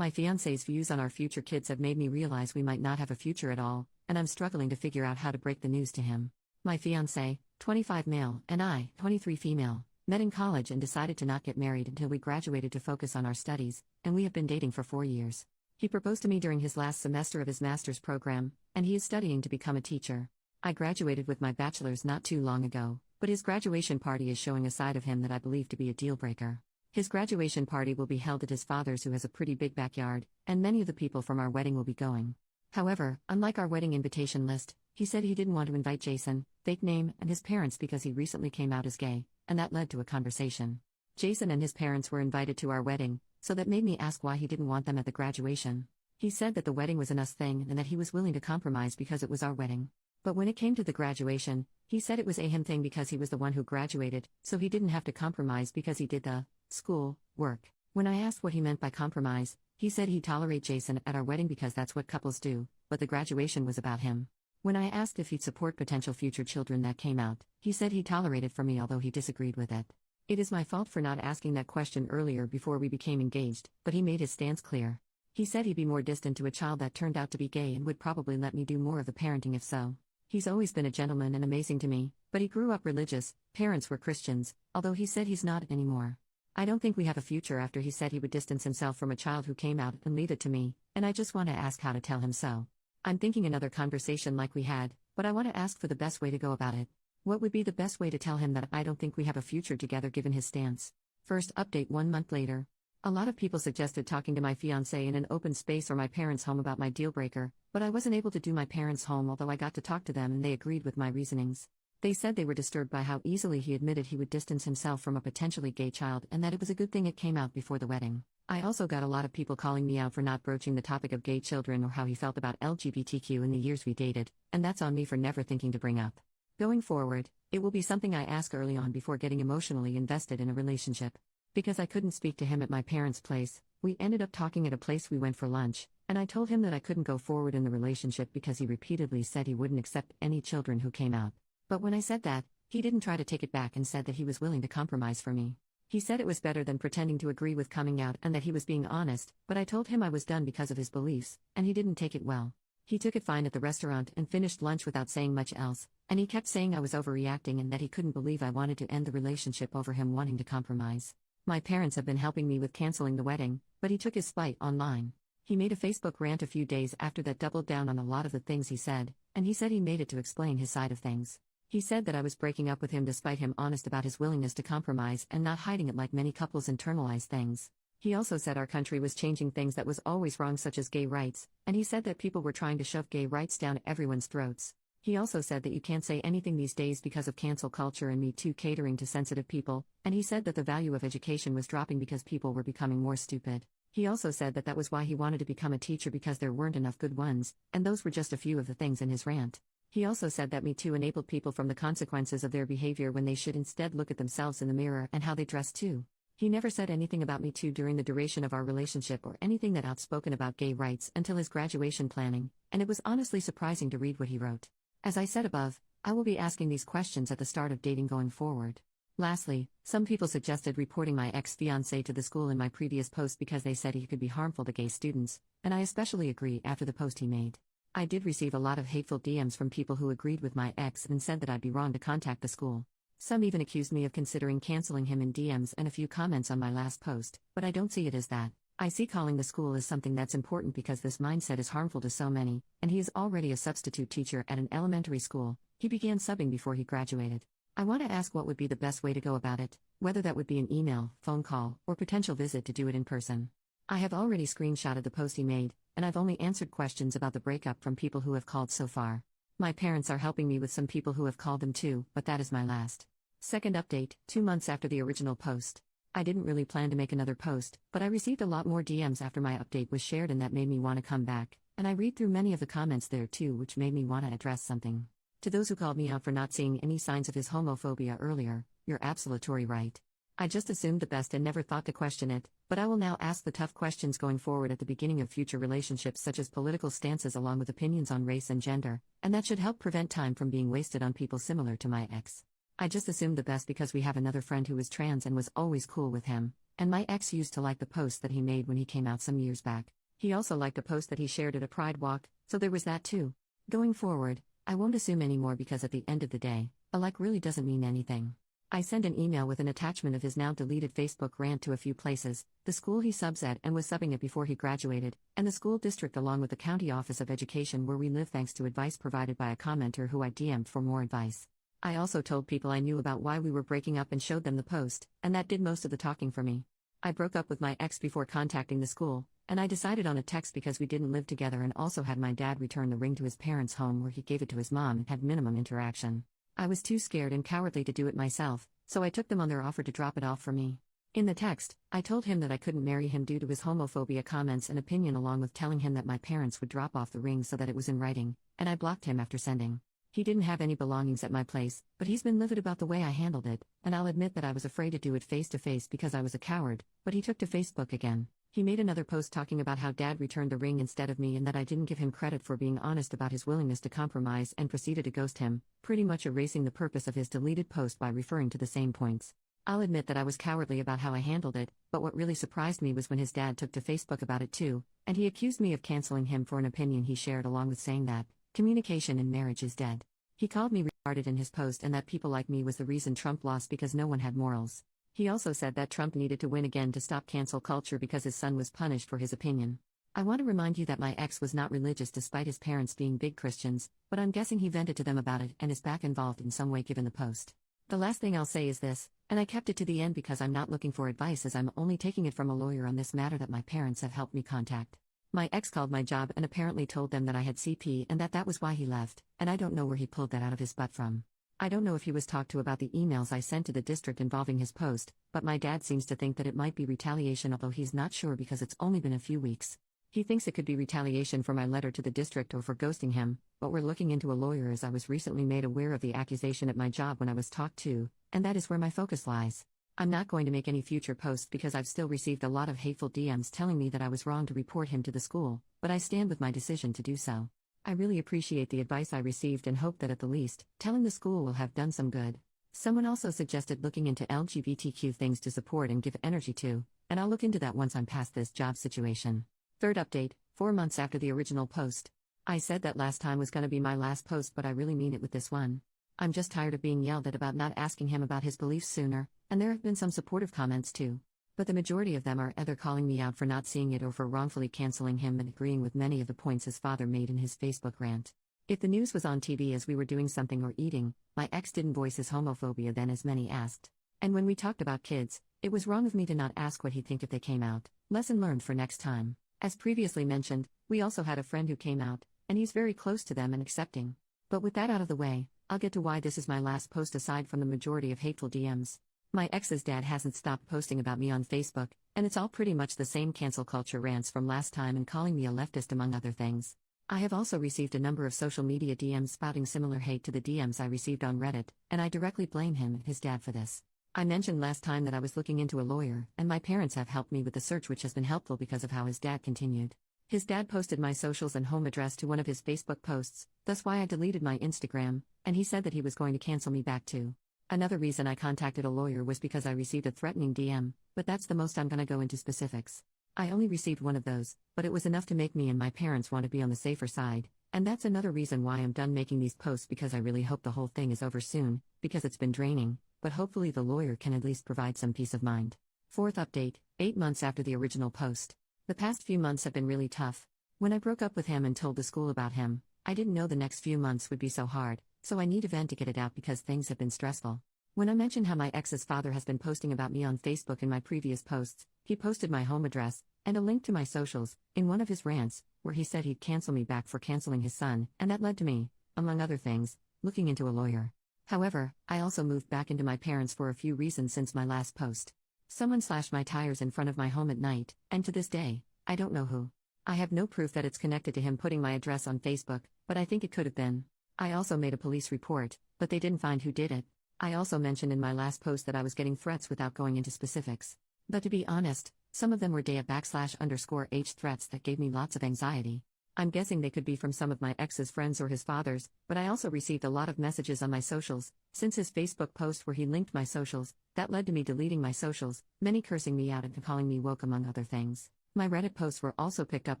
My fiancé's views on our future kids have made me realize we might not have a future at all, and I'm struggling to figure out how to break the news to him. My fiancé, 25 male, and I, 23 female, met in college and decided to not get married until we graduated to focus on our studies, and we have been dating for 4 years. He proposed to me during his last semester of his master's program, and he is studying to become a teacher. I graduated with my bachelor's not too long ago, but his graduation party is showing a side of him that I believe to be a deal breaker. His graduation party will be held at his father's, who has a pretty big backyard, and many of the people from our wedding will be going. However, unlike our wedding invitation list, he said he didn't want to invite Jason, fake name, and his parents because he recently came out as gay, and that led to a conversation. Jason and his parents were invited to our wedding, so that made me ask why he didn't want them at the graduation. He said that the wedding was an us thing and that he was willing to compromise because it was our wedding. But when it came to the graduation, he said it was a him thing because he was the one who graduated, so he didn't have to compromise because he did the school work. When I asked what he meant by compromise, he said he'd tolerate Jason at our wedding because that's what couples do, but the graduation was about him. When I asked if he'd support potential future children that came out, he said he'd tolerate it for me, although he disagreed with it. It is my fault for not asking that question earlier before we became engaged, but he made his stance clear. He said he'd be more distant to a child that turned out to be gay and would probably let me do more of the parenting if so. He's always been a gentleman and amazing to me, but he grew up religious, parents were Christians, although he said he's not anymore. I don't think we have a future after he said he would distance himself from a child who came out and leave it to me, and I just want to ask how to tell him so. I'm thinking another conversation like we had, but I want to ask for the best way to go about it. What would be the best way to tell him that I don't think we have a future together given his stance? First update 1 month later. A lot of people suggested talking to my fiancé in an open space or my parents' home about my deal breaker, but I wasn't able to do my parents' home, although I got to talk to them and they agreed with my reasonings. They said they were disturbed by how easily he admitted he would distance himself from a potentially gay child and that it was a good thing it came out before the wedding. I also got a lot of people calling me out for not broaching the topic of gay children or how he felt about LGBTQ in the years we dated, and that's on me for never thinking to bring up. Going forward, it will be something I ask early on before getting emotionally invested in a relationship. Because I couldn't speak to him at my parents' place, we ended up talking at a place we went for lunch, and I told him that I couldn't go forward in the relationship because he repeatedly said he wouldn't accept any children who came out. But when I said that, he didn't try to take it back and said that he was willing to compromise for me. He said it was better than pretending to agree with coming out and that he was being honest, but I told him I was done because of his beliefs, and he didn't take it well. He took it fine at the restaurant and finished lunch without saying much else, and he kept saying I was overreacting and that he couldn't believe I wanted to end the relationship over him wanting to compromise. My parents have been helping me with canceling the wedding, but he took his spite online. He made a Facebook rant a few days after that, doubled down on a lot of the things he said, and he said he made it to explain his side of things. He said that I was breaking up with him despite him honest about his willingness to compromise and not hiding it like many couples internalize things. He also said our country was changing things that was always wrong, such as gay rights, and he said that people were trying to shove gay rights down everyone's throats. He also said that you can't say anything these days because of cancel culture and Me Too catering to sensitive people, and he said that the value of education was dropping because people were becoming more stupid. He also said that that was why he wanted to become a teacher, because there weren't enough good ones, and those were just a few of the things in his rant. He also said that Me Too enabled people from the consequences of their behavior when they should instead look at themselves in the mirror and how they dress too. He never said anything about Me Too during the duration of our relationship or anything that outspoken about gay rights until his graduation planning, and it was honestly surprising to read what he wrote. As I said above, I will be asking these questions at the start of dating going forward. Lastly, some people suggested reporting my ex-fiancé to the school in my previous post because they said he could be harmful to gay students, and I especially agree after the post he made. I did receive a lot of hateful DMs from people who agreed with my ex and said that I'd be wrong to contact the school. Some even accused me of considering canceling him in DMs and a few comments on my last post, but I don't see it as that. I see calling the school as something that's important because this mindset is harmful to so many, and he is already a substitute teacher at an elementary school. He began subbing before he graduated. I want to ask what would be the best way to go about it, whether that would be an email, phone call, or potential visit to do it in person. I have already screenshotted the post he made, and I've only answered questions about the breakup from people who have called so far. My parents are helping me with some people who have called them too, but that is my last. Second update, 2 months after the original post. I didn't really plan to make another post, but I received a lot more DMs after my update was shared, and that made me want to come back, and I read through many of the comments there too, which made me want to address something. To those who called me out for not seeing any signs of his homophobia earlier, you're absolutely right. I just assumed the best and never thought to question it, but I will now ask the tough questions going forward at the beginning of future relationships, such as political stances along with opinions on race and gender, and that should help prevent time from being wasted on people similar to my ex. I just assumed the best because we have another friend who was trans and was always cool with him, and my ex used to like the post that he made when he came out some years back. He also liked a post that he shared at a Pride walk, so there was that too. Going forward, I won't assume anymore because at the end of the day, a like really doesn't mean anything. I sent an email with an attachment of his now deleted Facebook rant to a few places, the school he subs at and was subbing at before he graduated, and the school district along with the County Office of Education where we live thanks to advice provided by a commenter who I DM'd for more advice. I also told people I knew about why we were breaking up and showed them the post, and that did most of the talking for me. I broke up with my ex before contacting the school, and I decided on a text because we didn't live together and also had my dad return the ring to his parents' home where he gave it to his mom and had minimum interaction. I was too scared and cowardly to do it myself, so I took them on their offer to drop it off for me. In the text, I told him that I couldn't marry him due to his homophobia comments and opinion along with telling him that my parents would drop off the ring so that it was in writing, and I blocked him after sending. He didn't have any belongings at my place, but he's been livid about the way I handled it, and I'll admit that I was afraid to do it face to face because I was a coward, but he took to Facebook again. He made another post talking about how dad returned the ring instead of me and that I didn't give him credit for being honest about his willingness to compromise and proceeded to ghost him, pretty much erasing the purpose of his deleted post by referring to the same points. I'll admit that I was cowardly about how I handled it, but what really surprised me was when his dad took to Facebook about it too, and he accused me of canceling him for an opinion he shared along with saying that communication in marriage is dead. He called me retarded in his post and that people like me was the reason Trump lost because no one had morals. He also said that Trump needed to win again to stop cancel culture because his son was punished for his opinion. I want to remind you that my ex was not religious despite his parents being big Christians, but I'm guessing he vented to them about it and is back involved in some way given the post. The last thing I'll say is this, and I kept it to the end because I'm not looking for advice as I'm only taking it from a lawyer on this matter that my parents have helped me contact. My ex called my job and apparently told them that I had CP and that was why he left, and I don't know where he pulled that out of his butt from. I don't know if he was talked to about the emails I sent to the district involving his post, but my dad seems to think that it might be retaliation although he's not sure because it's only been a few weeks. He thinks it could be retaliation for my letter to the district or for ghosting him, but we're looking into a lawyer as I was recently made aware of the accusation at my job when I was talked to, and that is where my focus lies. I'm not going to make any future posts because I've still received a lot of hateful DMs telling me that I was wrong to report him to the school, but I stand with my decision to do so. I really appreciate the advice I received and hope that at the least, telling the school will have done some good. Someone also suggested looking into LGBTQ things to support and give energy to, and I'll look into that once I'm past this job situation. Third update, 4 months after the original post. I said that last time was going to be my last post, but I really mean it with this one. I'm just tired of being yelled at about not asking him about his beliefs sooner, and there have been some supportive comments too. But the majority of them are either calling me out for not seeing it or for wrongfully canceling him and agreeing with many of the points his father made in his Facebook rant. If the news was on TV as we were doing something or eating, my ex didn't voice his homophobia then as many asked. And when we talked about kids, it was wrong of me to not ask what he'd think if they came out. Lesson learned for next time. As previously mentioned, we also had a friend who came out, and he's very close to them and accepting. But with that out of the way, I'll get to why this is my last post aside from the majority of hateful DMs. My ex's dad hasn't stopped posting about me on Facebook, and it's all pretty much the same cancel culture rants from last time and calling me a leftist among other things. I have also received a number of social media DMs spouting similar hate to the DMs I received on Reddit, and I directly blame him and his dad for this. I mentioned last time that I was looking into a lawyer, and my parents have helped me with the search which has been helpful because of how his dad continued. His dad posted my socials and home address to one of his Facebook posts, thus why I deleted my Instagram, and he said that he was going to cancel me back too. Another reason I contacted a lawyer was because I received a threatening DM, but that's the most I'm gonna go into specifics. I only received one of those, but it was enough to make me and my parents want to be on the safer side, and that's another reason why I'm done making these posts because I really hope the whole thing is over soon, because it's been draining, but hopefully the lawyer can at least provide some peace of mind. Fourth update, 8 months after the original post. The past few months have been really tough. When I broke up with him and told the school about him, I didn't know the next few months would be so hard, so I need a vent to get it out because things have been stressful. When I mentioned how my ex's father has been posting about me on Facebook in my previous posts, he posted my home address, and a link to my socials, in one of his rants, where he said he'd cancel me back for canceling his son, and that led to me, among other things, looking into a lawyer. However, I also moved back into my parents for a few reasons since my last post. Someone slashed my tires in front of my home at night, and to this day, I don't know who. I have no proof that it's connected to him putting my address on Facebook, but I think it could have been. I also made a police report, but they didn't find who did it. I also mentioned in my last post that I was getting threats without going into specifics. But to be honest, some of them were _h threats that gave me lots of anxiety. I'm guessing they could be from some of my ex's friends or his father's, but I also received a lot of messages on my socials. Since his Facebook post where he linked my socials, that led to me deleting my socials, many cursing me out and calling me woke among other things. My Reddit posts were also picked up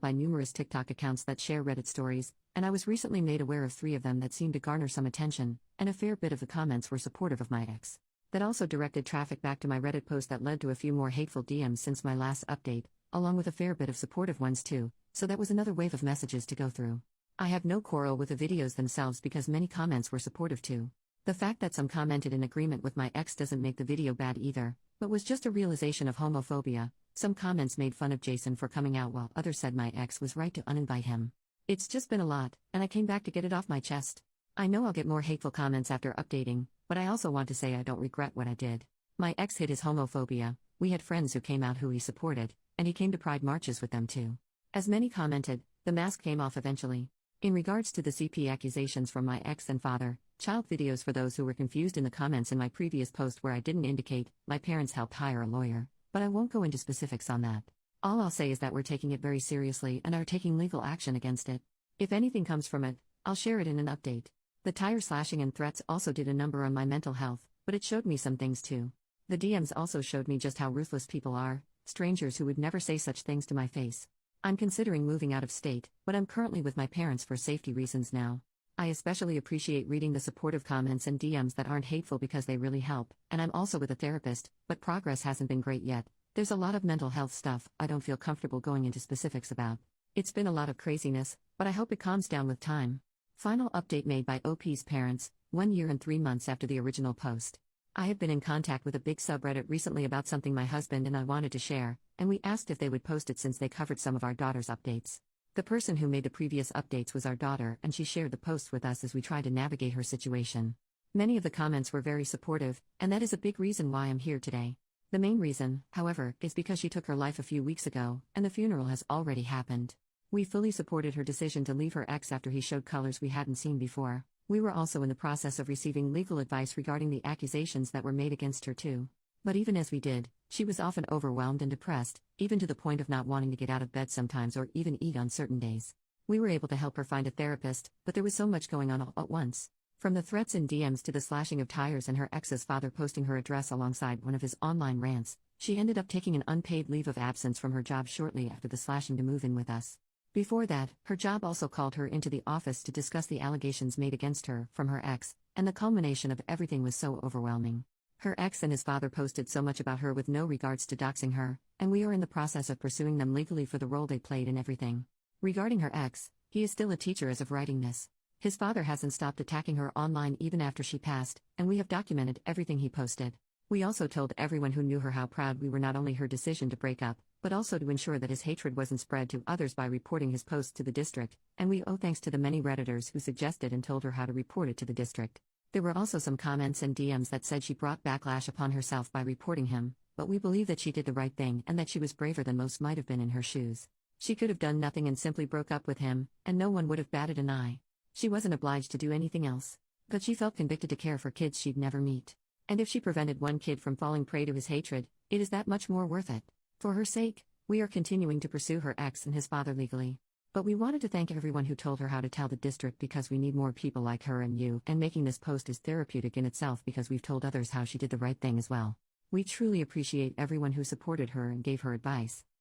by numerous TikTok accounts that share Reddit stories, and I was recently made aware of 3 of them that seemed to garner some attention, and a fair bit of the comments were supportive of my ex. That also directed traffic back to my Reddit post that led to a few more hateful DMs since my last update, along with a fair bit of supportive ones too, so that was another wave of messages to go through. I have no quarrel with the videos themselves because many comments were supportive too. The fact that some commented in agreement with my ex doesn't make the video bad either, but was just a realization of homophobia. Some comments made fun of Jason for coming out while others said my ex was right to uninvite him. It's just been a lot, and I came back to get it off my chest. I know I'll get more hateful comments after updating, but I also want to say I don't regret what I did. My ex hid his homophobia. We had friends who came out who he supported, and he came to pride marches with them too. As many commented, the mask came off eventually. In regards to the CP accusations from my ex and father, child videos for those who were confused in the comments in my previous post where I didn't indicate, my parents helped hire a lawyer, but I won't go into specifics on that. All I'll say is that we're taking it very seriously and are taking legal action against it. If anything comes from it, I'll share it in an update. The tire slashing and threats also did a number on my mental health, but it showed me some things too. The DMs also showed me just how ruthless people are, strangers who would never say such things to my face. I'm considering moving out of state, but I'm currently with my parents for safety reasons now. I especially appreciate reading the supportive comments and DMs that aren't hateful because they really help, and I'm also with a therapist, but progress hasn't been great yet. There's a lot of mental health stuff I don't feel comfortable going into specifics about. It's been a lot of craziness, but I hope it calms down with time. Final update made by OP's parents, 1 year and 3 months after the original post. I have been in contact with a big subreddit recently about something my husband and I wanted to share, and we asked if they would post it since they covered some of our daughter's updates. The person who made the previous updates was our daughter, and she shared the post with us as we tried to navigate her situation. Many of the comments were very supportive, and that is a big reason why I'm here today. The main reason, however, is because she took her life a few weeks ago, and the funeral has already happened. We fully supported her decision to leave her ex after he showed colors we hadn't seen before. We were also in the process of receiving legal advice regarding the accusations that were made against her too. But even as we did, she was often overwhelmed and depressed, even to the point of not wanting to get out of bed sometimes or even eat on certain days. We were able to help her find a therapist, but there was so much going on all at once. From the threats and DMs to the slashing of tires and her ex's father posting her address alongside one of his online rants, she ended up taking an unpaid leave of absence from her job shortly after the slashing to move in with us. Before that, her job also called her into the office to discuss the allegations made against her from her ex, and the culmination of everything was so overwhelming. Her ex and his father posted so much about her with no regards to doxing her, and we are in the process of pursuing them legally for the role they played in everything. Regarding her ex, he is still a teacher as of writing this. His father hasn't stopped attacking her online even after she passed, and we have documented everything he posted. We also told everyone who knew her how proud we were not only her decision to break up, but also to ensure that his hatred wasn't spread to others by reporting his posts to the district, and we owe thanks to the many Redditors who suggested and told her how to report it to the district. There were also some comments and DMs that said she brought backlash upon herself by reporting him, but we believe that she did the right thing and that she was braver than most might have been in her shoes. She could have done nothing and simply broke up with him, and no one would have batted an eye. She wasn't obliged to do anything else, but she felt convicted to care for kids she'd never meet. And if she prevented one kid from falling prey to his hatred, it is that much more worth it. For her sake, we are continuing to pursue her ex and his father legally. But we wanted to thank everyone who told her how to tell the district because we need more people like her and you, and making this post is therapeutic in itself because we've told others how she did the right thing as well. We truly appreciate everyone who supported her and gave her advice.